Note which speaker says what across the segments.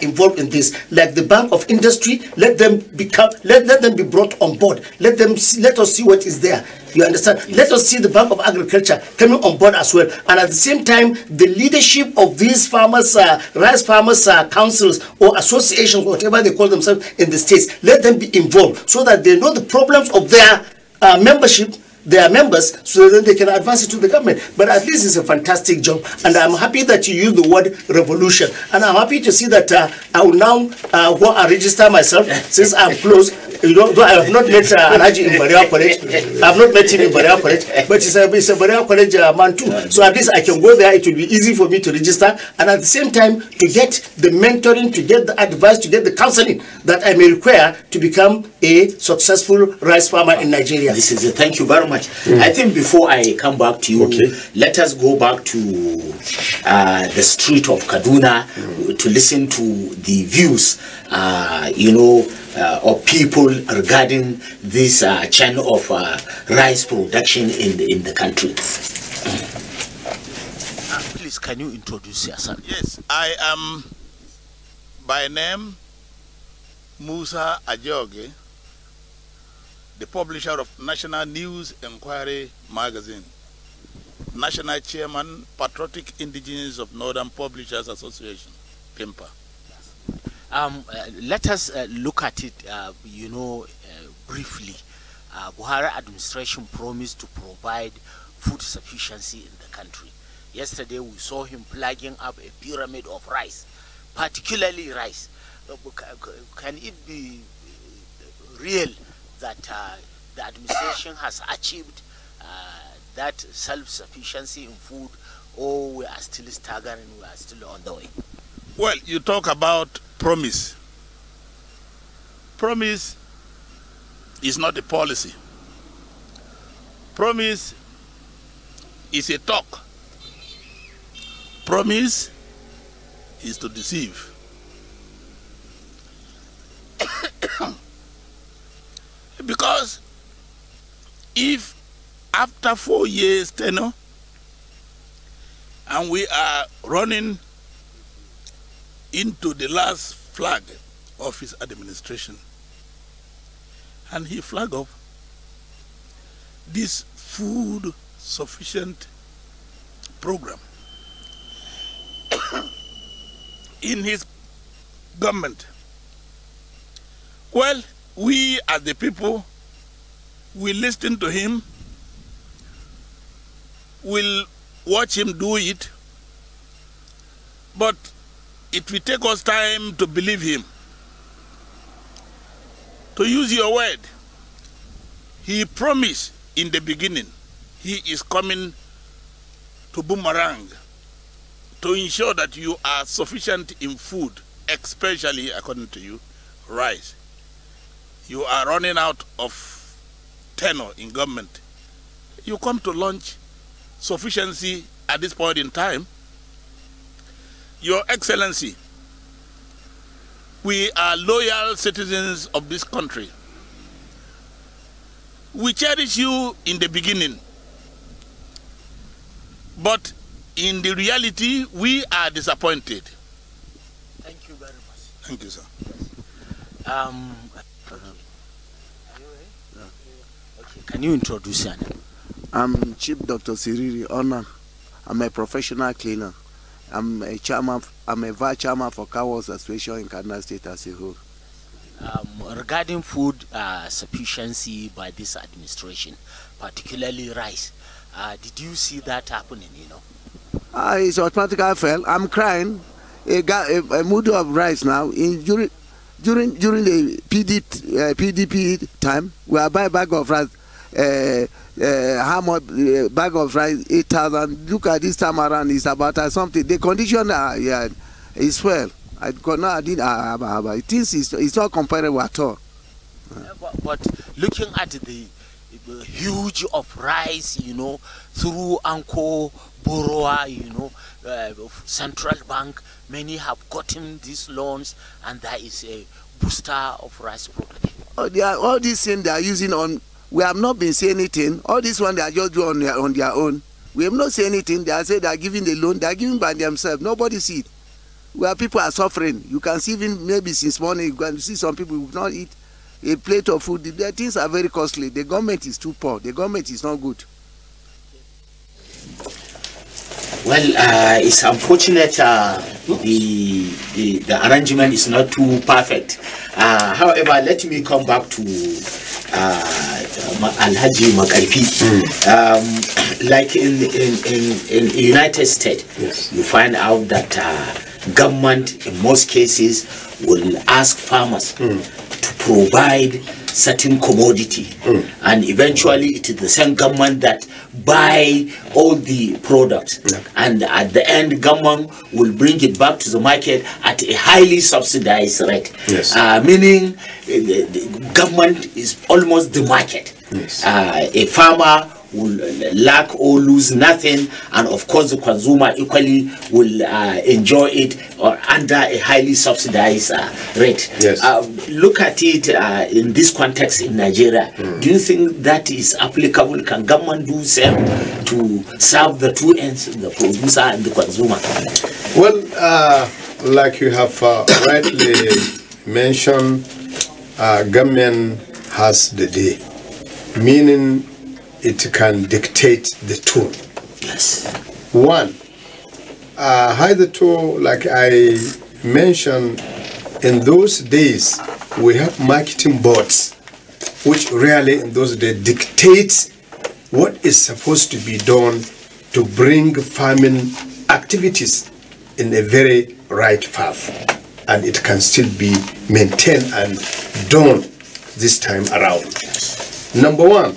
Speaker 1: involved in this, like the Bank of Industry, let them be brought on board. Let us see what is there. You understand? Yes. Let us see the Bank of Agriculture coming on board as well. And at the same time, the leadership of these farmers, rice farmers councils or associations, whatever they call themselves in the states, let them be involved so that they know the problems of their membership, their members, so that they can advance it to the government. But at least it's a fantastic job, and I'm happy that you use the word revolution. And I'm happy to see that I will now go and register myself since I'm close. You know, though I have not met Alhaji in Bariwa College. I have not met him in Bariwa College, but it's a Bariwa College man too. So at least I can go there. It will be easy for me to register, and at the same time to get the mentoring, to get the advice, to get the counseling that I may require to become a successful rice farmer in Nigeria.
Speaker 2: This is it. Thank you very much. I think before I come back to you, let us go back to the street of Kaduna to listen to the views, of people regarding this chain of rice production in the country. Please, can you introduce yourself?
Speaker 3: Yes, I am by name Musa Ajoge, the publisher of National News Enquiry magazine, National Chairman, Patriotic Indigenous of Northern Publishers Association, PIMPA.
Speaker 2: Let us look at it, briefly. Buhari administration promised to provide food sufficiency in the country. Yesterday we saw him flagging up a pyramid of rice, particularly rice. Can it be real that the administration has achieved that self-sufficiency in food, or we are still staggering, we are still on the way?
Speaker 3: Well, you talk about promise. Promise is not a policy. Promise is a talk. Promise is to deceive. Because if after 4 years tenure and we are running into the last flag of his administration, and he flagged up this food sufficient program in his government, well, we as the people will listen to him, will watch him do it, but it will take us time to believe him. To use your word, he promised in the beginning he is coming to boomerang to ensure that you are sufficient in food, especially, according to you, rice. You are running out of tenure in government. You come to launch sufficiency at this point in time. Your Excellency, we are loyal citizens of this country. We cherish you in the beginning, but in the reality, we are disappointed.
Speaker 2: Thank you very much.
Speaker 3: Thank you, sir.
Speaker 2: Okay, can you introduce your name?
Speaker 4: I'm Chief Dr. Siriri Ona. I'm a professional cleaner. I'm a vice chairman for Cows Association in Kaduna State as a whole.
Speaker 2: Regarding food sufficiency by this administration, particularly rice, did you see that happening?
Speaker 4: It's automatically fell. I'm crying. A mood of rice now. During the PDP time, we are buying a bag of rice. How much bag of rice? 8,000. Look at this time around, it's about something. The condition is well. It is, it's not comparable at all.
Speaker 2: But looking at the huge of rice, through Anko, Boroa, Central Bank, many have gotten these loans, and there is a booster of rice production.
Speaker 4: All these things they are using on. We have not been saying anything. All this one they are just doing on their own. We have not said anything. They are saying they are giving the loan. They are giving by themselves. Nobody see it. where people are suffering. You can see even maybe since morning, you can see some people who not eat a plate of food. The things are very costly. The government is too poor. The government is not good.
Speaker 2: Well, it's unfortunate the arrangement is not too perfect. However, let me come back to Alhaji Makarfi. Like in the United States,
Speaker 5: yes,
Speaker 2: you find out that government in most cases will ask farmers to provide certain commodity, and eventually it is the same government that buy all the products, and at the end government will bring it back to the market at a highly subsidized rate.
Speaker 5: Yes.
Speaker 2: Meaning the government is almost the market.
Speaker 5: Yes.
Speaker 2: A farmer will lack or lose nothing, and of course the consumer equally will enjoy it or under a highly subsidized rate.
Speaker 5: Yes.
Speaker 2: Look at it in this context in Nigeria. Do you think that is applicable? Can government do same to serve the two ends, the producer and the consumer?
Speaker 5: Well, like you have rightly mentioned, government has the day, meaning it can dictate the tone.
Speaker 2: Yes.
Speaker 5: One, hitherto, like I mentioned, in those days we have marketing boards, which really in those days dictate what is supposed to be done to bring farming activities in a very right path, and it can still be maintained and done this time around. Number one,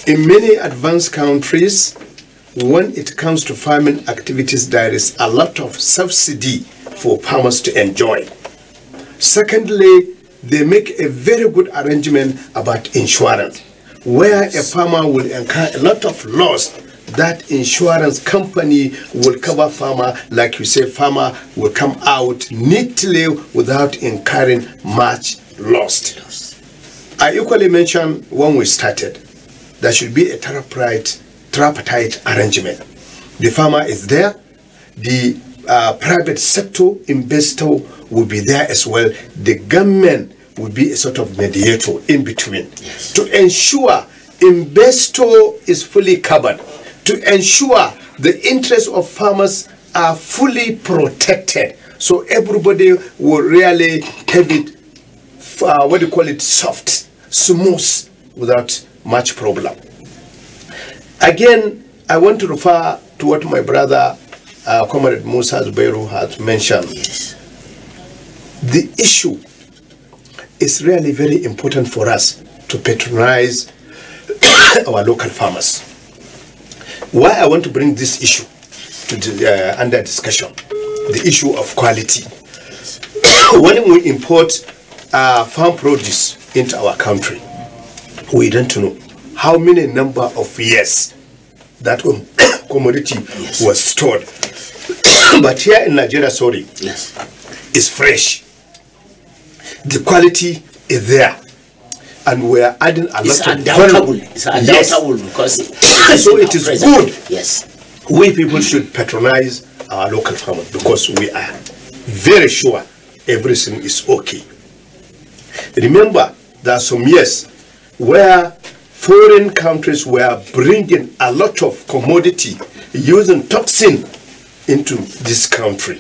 Speaker 5: in many advanced countries, when it comes to farming activities, there is a lot of subsidy for farmers to enjoy. Secondly, they make a very good arrangement about insurance, where a farmer will incur a lot of loss. That insurance company will cover farmer, like you say, farmer will come out neatly without incurring much loss. I equally mentioned when we started, there should be a tripartite arrangement. The farmer is there, the private sector investor will be there as well. The government will be a sort of mediator in between, to ensure investor is fully covered, to ensure the interests of farmers are fully protected, so everybody will really have it, what do you call it, soft, smooth, without much problem. Again, I want to refer to what my brother, Comrade Musa Zubairu, has mentioned.
Speaker 2: Yes.
Speaker 5: The issue is really very important for us to patronize our local farmers. Why I want to bring this issue to under discussion, the issue of quality. When we import farm produce into our country, we don't know how many number of years that commodity was stored. But here in Nigeria, it's fresh. The quality is there, and we are adding a lot of value.
Speaker 2: It's undoubtable because
Speaker 5: so it is good.
Speaker 2: Yes,
Speaker 5: we people should patronize our local farmers because we are very sure everything is okay. Remember, there are some years where foreign countries were bringing a lot of commodity using toxin into this country.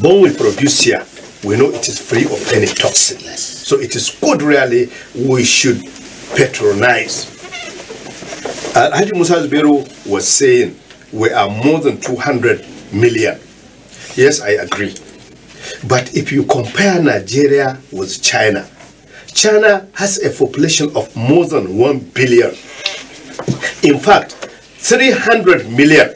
Speaker 5: When we produce here, we know it is free of any toxin.
Speaker 2: Yes.
Speaker 5: So it is good, really, we should patronize. Haji Musa Zubairu was saying we are more than 200 million. Yes, I agree. But if you compare Nigeria with China, China has a population of more than 1 billion. In fact, 300 million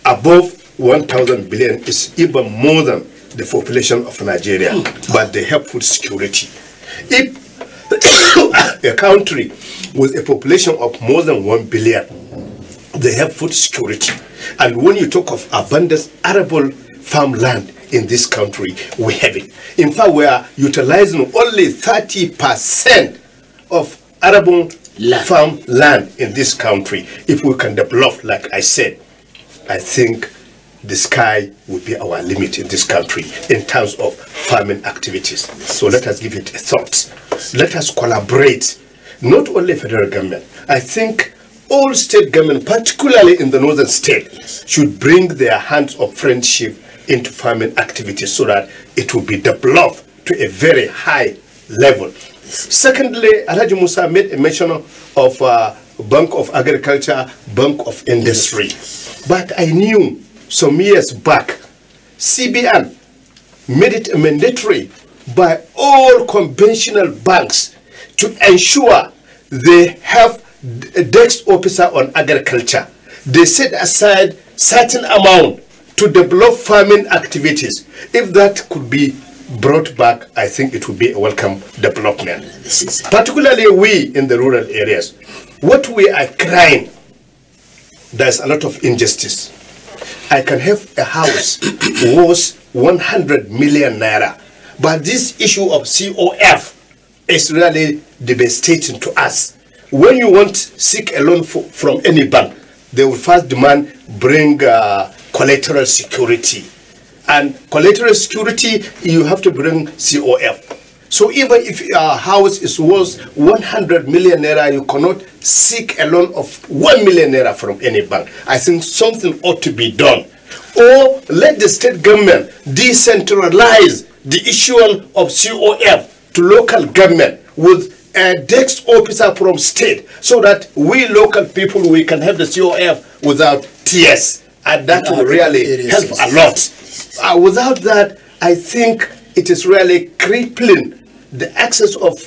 Speaker 5: above 1,000 billion is even more than the population of Nigeria, but they have food security. If a country with a population of more than 1 billion, they have food security. And when you talk of abundant arable farmland in this country, we have it. In fact, we are utilizing only 30% of arable farmland in this country. If we can develop, like I said, I think the sky will be our limit in this country in terms of farming activities. So let us give it a thought. Let us collaborate, not only federal government. I think all state government, particularly in the northern state, should bring their hands of friendship into farming activities so that it will be developed to a very high level. Secondly, Alhaji Musa made a mention of Bank of Agriculture, Bank of Industry. But I knew some years back, CBN made it mandatory by all conventional banks to ensure they have a desk officer on agriculture. They set aside certain amount to develop farming activities. If that could be brought back, I think it would be a welcome development. Particularly we in the rural areas. What we are crying, there's a lot of injustice. I can have a house worth 100 million naira, but this issue of COF is really devastating to us. When you want to seek a loan from any bank, they will first demand bring collateral security. And collateral security, you have to bring COF. So even if your house is worth 100 million naira, you cannot seek a loan of 1 million naira from any bank. I think something ought to be done. Or let the state government decentralize the issuance of COF to local government with a desk officer from state, so that we local people, we can have the COF without TS. And that will really help a lot. Without that, I think it is really crippling the access of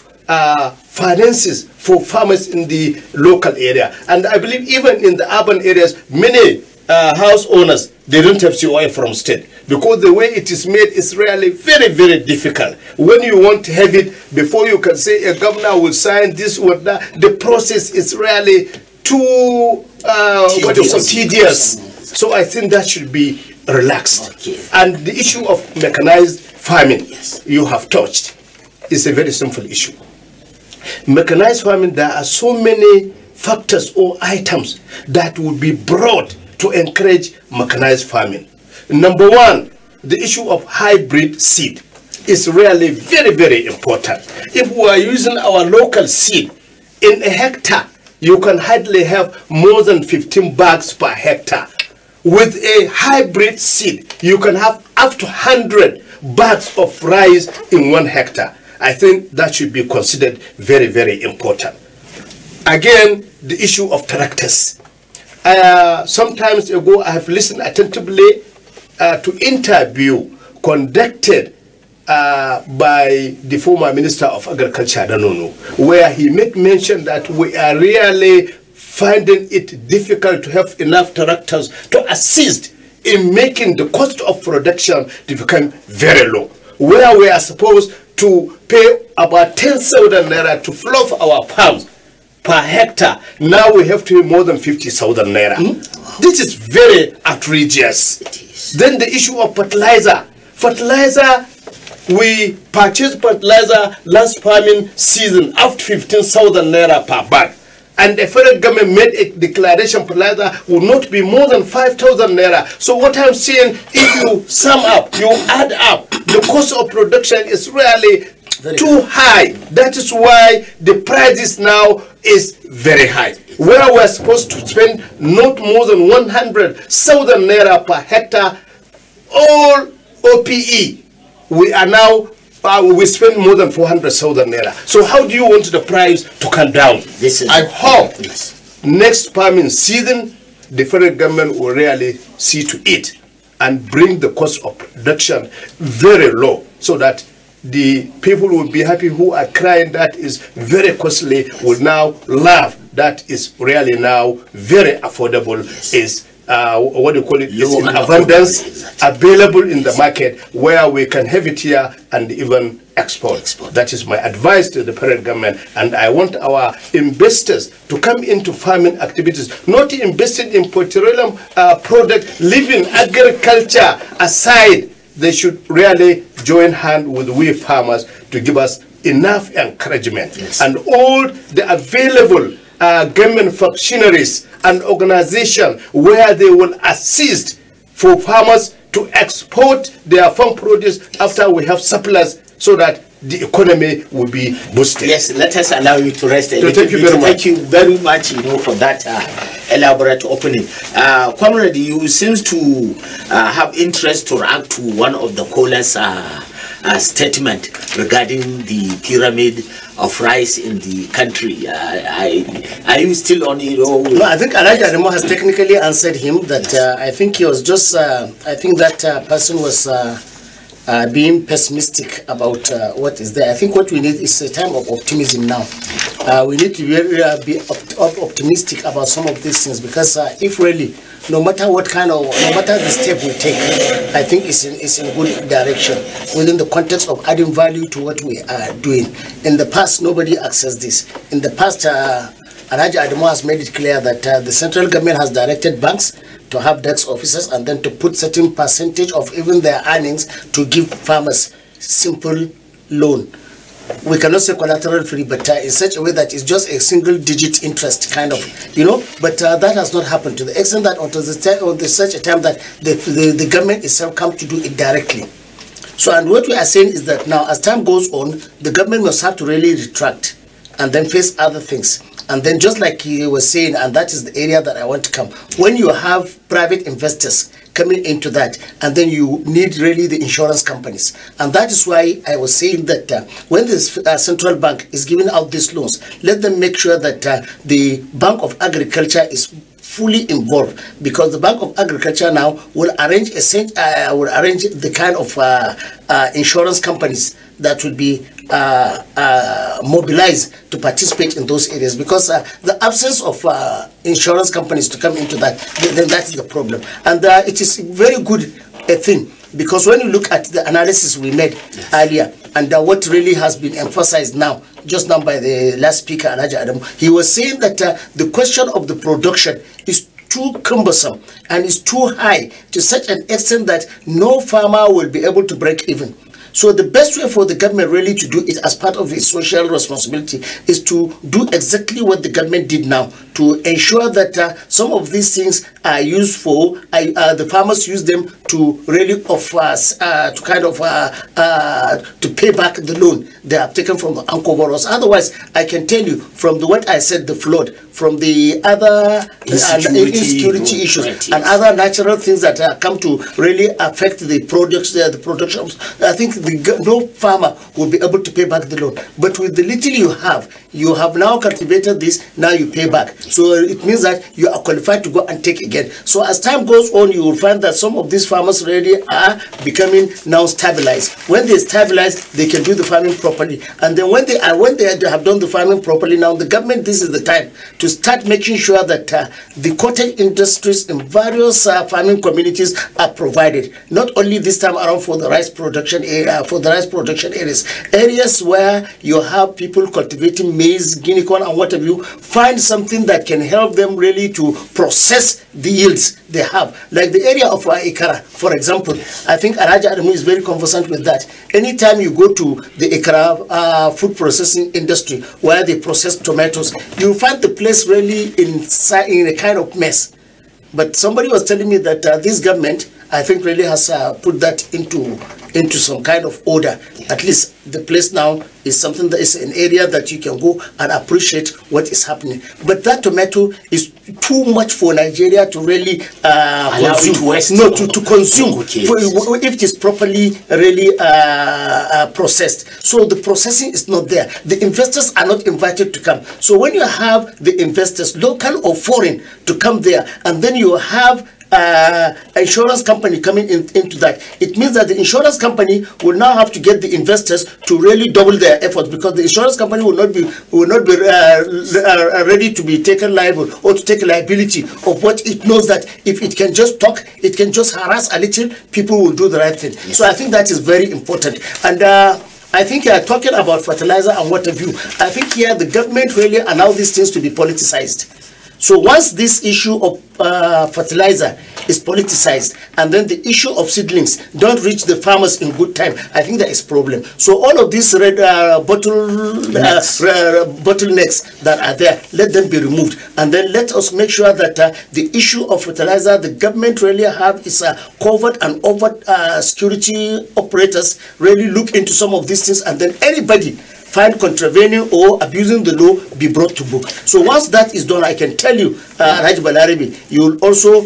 Speaker 5: finances for farmers in the local area. And I believe even in the urban areas, many house owners, they don't have COI from state, because the way it is made is really very, very difficult. When you want to have it, before you can say a governor will sign this or that, the process is really too tedious. So I think that should be relaxed. Okay. And the issue of mechanized farming, you have touched, is a very simple issue. Mechanized farming, there are so many factors or items that would be brought to encourage mechanized farming. Number one, the issue of hybrid seed is really very, very important. If we are using our local seed, in a hectare, you can hardly have more than 15 bags per hectare. With a hybrid seed, you can have up to 100 bags of rice in 1 hectare. I think that should be considered very, very important. Again, the issue of tractors. Sometimes ago, I have listened attentively to interview conducted by the former Minister of Agriculture, Danono, where he made mention that we are really finding it difficult to have enough tractors to assist in making the cost of production to become very low. Where we are supposed to pay about 10,000 naira to plough our farms per hectare, now we have to pay more than 50,000 naira. This is very outrageous. Then the issue of fertilizer. Fertilizer, we purchase fertilizer last farming season up to 15,000 naira per bag. And the federal government made a declaration fertilizer will not be more than 5,000 naira. So what I'm saying, if you sum up, you add up, the cost of production is really too high. That is why the prices now is very high. Where we're supposed to spend not more than 100,000 naira per hectare, all OPE, we are now we spend more than 400,000 naira. So how do you want the price to come down? I hope next farming season, the federal government will really see to it and bring the cost of production very low, so that the people will be happy who are crying that is very costly will now laugh that is really now very affordable, is what do you call it, is in abundance, available in the market, where we can have it here and even export. That is my advice to the federal government. And I want our investors to come into farming activities, not investing in petroleum product, leaving agriculture aside. They should really join hand with we farmers to give us enough encouragement. And all the available government functionaries and organizations where they will assist for farmers to export their farm produce after we have surplus, so that the economy will be boosted.
Speaker 2: Yes, let us allow you to rest a
Speaker 5: So
Speaker 2: little
Speaker 5: thank you
Speaker 2: bit.
Speaker 5: very much.
Speaker 2: Thank you very much, for that elaborate opening. Comrade, you seems to have interest to react to one of the callers' statement regarding the pyramid of rice in the country. Are you still on it?
Speaker 1: No, I think Alhaji Adamu has technically answered him that I think he was just, I think that person was being pessimistic about what is there. I think what we need is a time of optimism now. We need to be optimistic about some of these things, because if really, no matter what kind of, no matter the step we take, I think it's in good direction within the context of adding value to what we are doing. In the past, nobody accessed this. In the past, Alhaji Adamu has made it clear that the central government has directed banks to have tax officers and then to put certain percentage of even their earnings to give farmers simple loan. We cannot say collateral free, but in such a way that it's just a single digit interest kind of, but that has not happened to the extent that until such a time that the government itself come to do it directly. So, and what we are saying is that now as time goes on, the government must have to really retract and then face other things. And then just like he was saying, and that is the area that I want to come, when you have private investors coming into that, and then you need really the insurance companies. And that is why I was saying that when the central bank is giving out these loans, let them make sure that the Bank of Agriculture is fully involved, because the Bank of Agriculture now will arrange the kind of insurance companies that will be mobilized to participate in those areas, because the absence of insurance companies to come into that, then that is the problem. And it is very good a thing, because when you look at the analysis we made earlier, and what really has been emphasized now, just now by the last speaker, Alhaji Adamu, he was saying that the question of the production is too cumbersome and is too high to such an extent that no farmer will be able to break even. So the best way for the government really to do it as part of its social responsibility is to do exactly what the government did now, to ensure that some of these things are used for, the farmers use them to really offer, to kind of, to pay back the loan they have taken from the anchor borrowers. Otherwise, I can tell you from what I said, the flood, from the other insecurity issues, right, and other natural things that come to really affect the production, I think no farmer will be able to pay back the loan. But with the little you have now cultivated this, now you pay back. So it means that you are qualified to go and take again. So as time goes on, you will find that some of these farmers really are becoming now stabilized. When they stabilize, they can do the farming properly. And then when they have done the farming properly, now the government, this is the time to start making sure that the cottage industries in various farming communities are provided. Not only this time around for the rice production area, areas where you have people cultivating maize, guinea corn, and what have you. Find something that can help them really to process the yields they have. Like the area of Ikara, for example. I think Alhaji Adamu is very conversant with that. Anytime you go to the Ikara food processing industry where they process tomatoes, you find the place really in a kind of mess. But somebody was telling me that this government, I think, really has put that into some kind of order. At least the place now is something that is an area that you can go and appreciate what is happening. But that tomato is too much for Nigeria to really consume. No, to consume. Okay. If it is properly really processed. So the processing is not there. The investors are not invited to come. So when you have the investors, local or foreign, to come there, and then you have insurance company coming into that, it means that the insurance company will now have to get the investors to really double their efforts, because the insurance company will not be ready to be taken liable or to take liability of what it knows that if it can just talk, it can just harass a little, people will do the right thing. Yes. So I think that is very important. And I think talking about fertilizer and what have you, I think here the government really allow these things to be politicized. So once this issue of fertilizer is politicized, and then the issue of seedlings don't reach the farmers in good time, I think there is problem. So all of these bottlenecks that are there, let them be removed, and then let us make sure that the issue of fertilizer, the government really have is covert and overt security operators really look into some of these things, and then anybody find contravening or abusing the law be brought to book. So once that is done, I can tell you, Raj Balaribi, you will also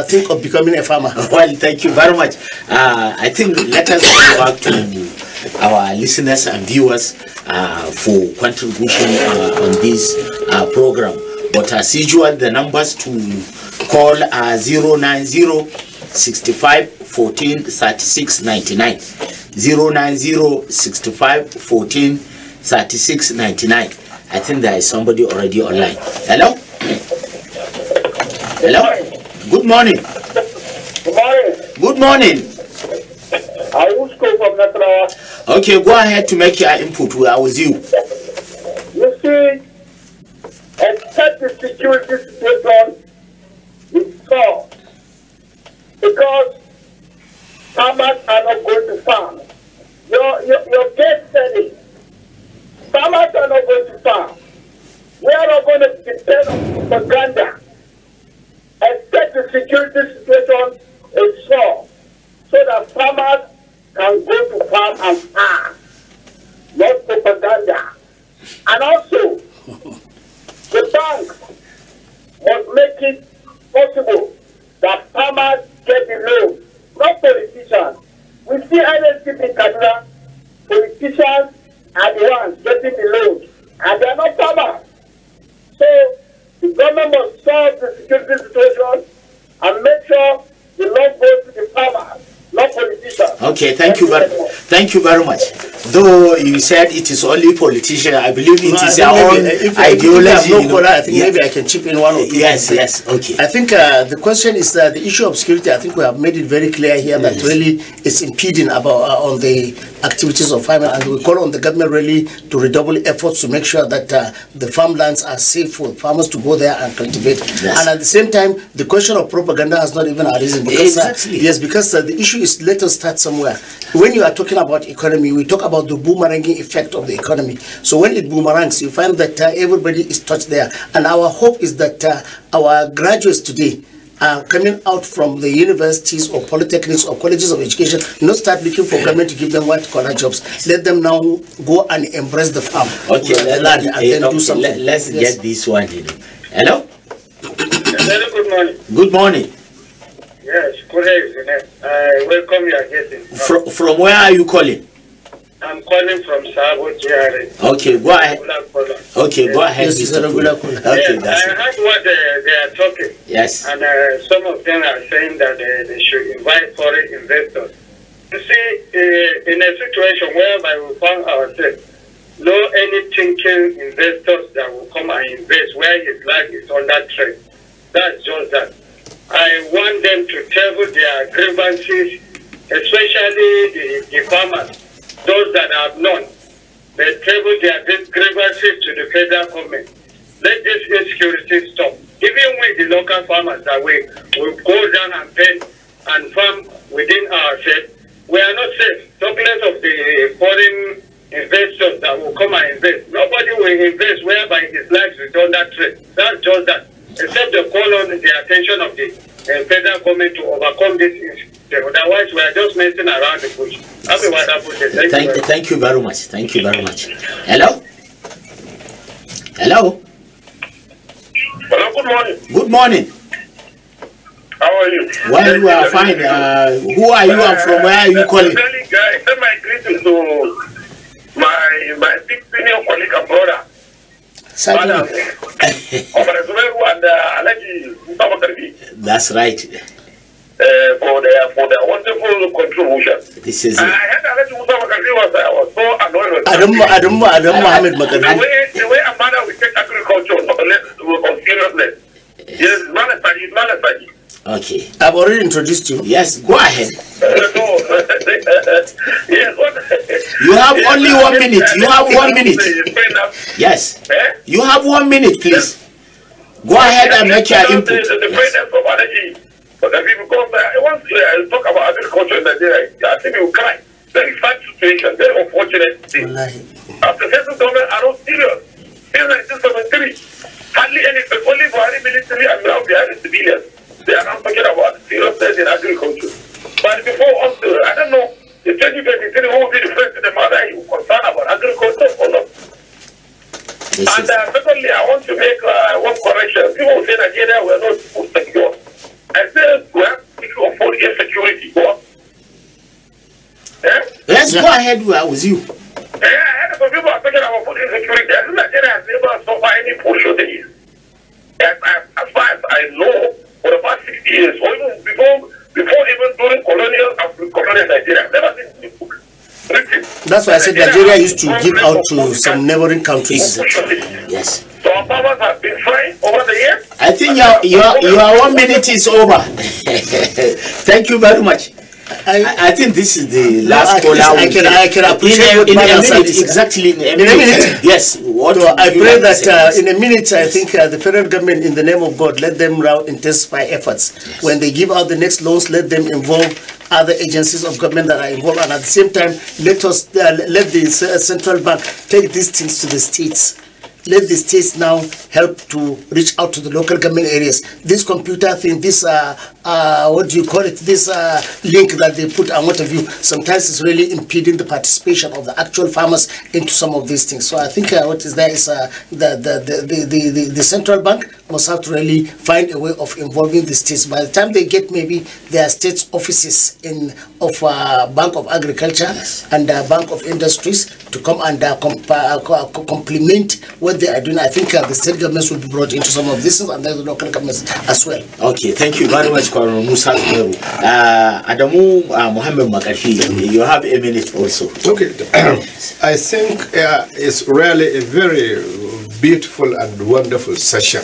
Speaker 1: think of becoming a farmer.
Speaker 2: Well, thank you very much. I think let us go back to our listeners and viewers for contribution on this program. But as usual, the numbers to call are 090 65 14 36 99. 090 65 14 36 99. I think there is somebody already online. Hello? Hello? Good morning.
Speaker 6: Good morning.
Speaker 2: Good morning.
Speaker 6: I will go from Nasarawa.
Speaker 2: Okay, go ahead to make your input. We are with you.
Speaker 6: You see, except the security situation is solved, because farmers are not going to farm. Your guest said it. Farmers are not going to farm. We are not going to depend on propaganda, except the security situation is solved, so that farmers can go to farm and farm, not propaganda. And also, the bank must make it possible that farmers get the loan, not politicians. We see NSCP in Kaduna, politicians are the ones getting the loan, and they are not farmers. So the government must solve the security situation and make sure the loan goes to the farmers, not politicians.
Speaker 2: Okay, thank you very much. Though you said it is only politicians, I believe it is our own ideology.
Speaker 1: I think maybe I can chip in one or two.
Speaker 2: Yes, okay.
Speaker 1: I think the question is the issue of security. I think we have made it very clear here that really is impeding about on the activities of farming, and we call on the government really to redouble efforts to make sure that the farmlands are safe for farmers to go there and cultivate.
Speaker 2: Yes.
Speaker 1: And at the same time, the question of propaganda has not even arisen because because the issue is, let us start somewhere. When you are talking about economy, we talk about the boomeranging effect of the economy. So when it boomerangs, you find that everybody is touched there. And our hope is that our graduates today are coming out from the universities or polytechnics or colleges of education, not start looking for government to give them white-collar jobs. Let them now go and embrace the farm, the land, and then do something.
Speaker 2: Let's get this one. Hello?
Speaker 6: Very good morning.
Speaker 2: Good morning.
Speaker 6: Yes, good evening. I welcome your guest.
Speaker 2: From where are you calling?
Speaker 6: I'm calling from Sabo, GRA.
Speaker 2: Okay, go ahead. Okay, go ahead.
Speaker 1: Yes,
Speaker 2: Okay,
Speaker 6: I heard what they are talking.
Speaker 2: Yes.
Speaker 6: And some of them are saying that they should invite foreign investors. You see, in a situation whereby we found ourselves, no any thinking investors that will come and invest where his life is under threat. That's just that. I want them to table their grievances, especially the farmers, those that have none. They table their grievances to the federal government. Let this insecurity stop. Even with the local farmers that we will go down and bend and farm within ourselves, we are not safe. Talk less of the foreign investors that will come and invest. Nobody will invest whereby his life is under threat. That's just that. Except to call on the attention of the federal government to overcome this issue. Otherwise, we are just messing around the bush. Have a wonderful day.
Speaker 2: Thank you very much. Thank you very much. Hello? Hello?
Speaker 6: Hello, good morning.
Speaker 2: Good morning.
Speaker 6: How are you?
Speaker 2: Well, you are fine. Who are you and from where are you calling?
Speaker 6: I send my greetings to my big senior colleague and brother.
Speaker 2: That's right.
Speaker 6: For their wonderful contribution.
Speaker 2: This is
Speaker 6: I had Alaji Musa Makari was so annoyed.
Speaker 1: Adam Mohammed Makari.
Speaker 6: The way Amanda will take agriculture on seriousness. Yes, Manasaji.
Speaker 2: okay.
Speaker 1: I've already introduced you.
Speaker 2: Yes, go ahead.
Speaker 6: Yes,
Speaker 2: You have only 1 minute. You have 1 minute. Yes. You have 1 minute, please. Go ahead and make your input.
Speaker 6: The president of energy for the people, because once you talk about agriculture in Nigeria, I think you will cry. Very sad situation, very unfortunate thing. After central government are not serious. Since 1973, hardly anything, only Buhari military and now Buhari civilians. They are not talking about seriousness in agriculture. But before, I don't know, in 2023, who will be the president, mother you concerned about agriculture or not? And secondly, I want to make one correction. People say Nigeria were not food secure. I say we have issue of food insecurity.
Speaker 2: Let's go ahead with you.
Speaker 6: Some people are talking about food insecurity. I think Nigeria has never suffered any food shortages. As far as I know, for the past 60 years, or even before even during colonial Nigeria, I've never seen food.
Speaker 1: That's why I said Nigeria used to give out to some neighboring countries.
Speaker 2: Yes.
Speaker 6: So our farmers have been fine over the years.
Speaker 2: I think your 1 minute is over. Thank you very much. I think this is the last caller.
Speaker 1: I can appreciate
Speaker 2: in a minute, exactly in a minute. Yes.
Speaker 1: So I pray that in a minute, I think the federal government, in the name of God, let them now intensify efforts. Yes. When they give out the next loans, let them involve other agencies of government that are involved, and at the same time, let the central bank take these things to the states. Let the states now help to reach out to the local government areas. This computer thing, this what do you call it? This link that they put and what have you, sometimes it's really impeding the participation of the actual farmers into some of these things. So I think what is there is the central bank must have to really find a way of involving the states. By the time they get maybe their state offices of Bank of Agriculture and Bank of Industries to come and complement what they are doing, I think the state governments will be brought into some of this, and then the local governments as well.
Speaker 2: Okay, thank you very much, Colonel Musa Zubairu. Adamu Muhammad Makarfi, you have a minute also.
Speaker 5: Okay, I think it's really a very beautiful and wonderful session.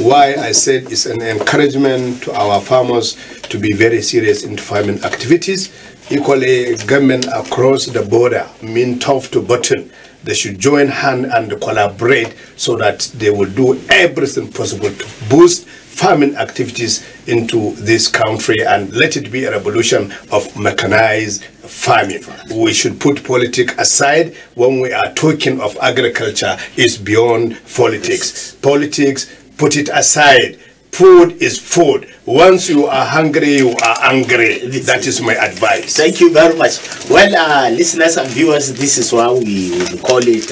Speaker 5: Why I said it's an encouragement to our farmers to be very serious in farming activities. Equally, government across the border mean top to bottom. They should join hand and collaborate so that they will do everything possible to boost farming activities into this country and let it be a revolution of mechanized farming. We should put politics aside. When we are talking of agriculture, it's beyond politics. Politics, put it aside. Food is food. Once you are hungry, you are angry. That is my advice.
Speaker 2: Thank you very much. Well, listeners and viewers, this is why we will call it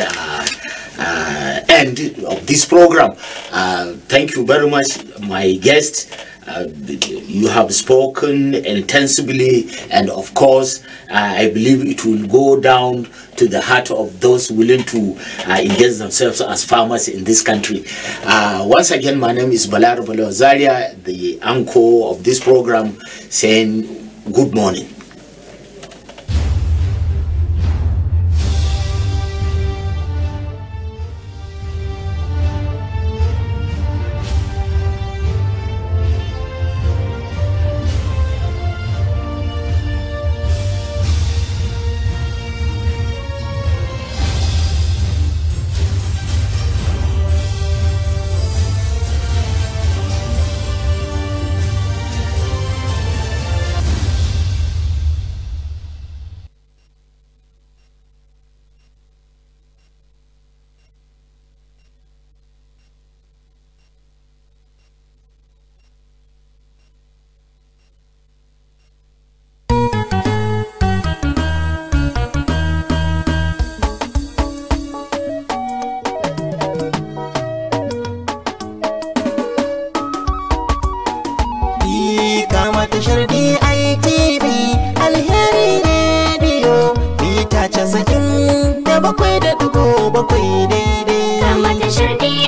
Speaker 2: end of this program. Thank you very much, my guest. You have spoken intensively, and of course, I believe it will go down to the heart of those willing to engage themselves as farmers in this country. Once again, my name is Balaro Zaria, the anchor of this program, saying good morning.
Speaker 7: tashar DITV Alheri Radio mita 97.7 daidai. Kama tashar DITV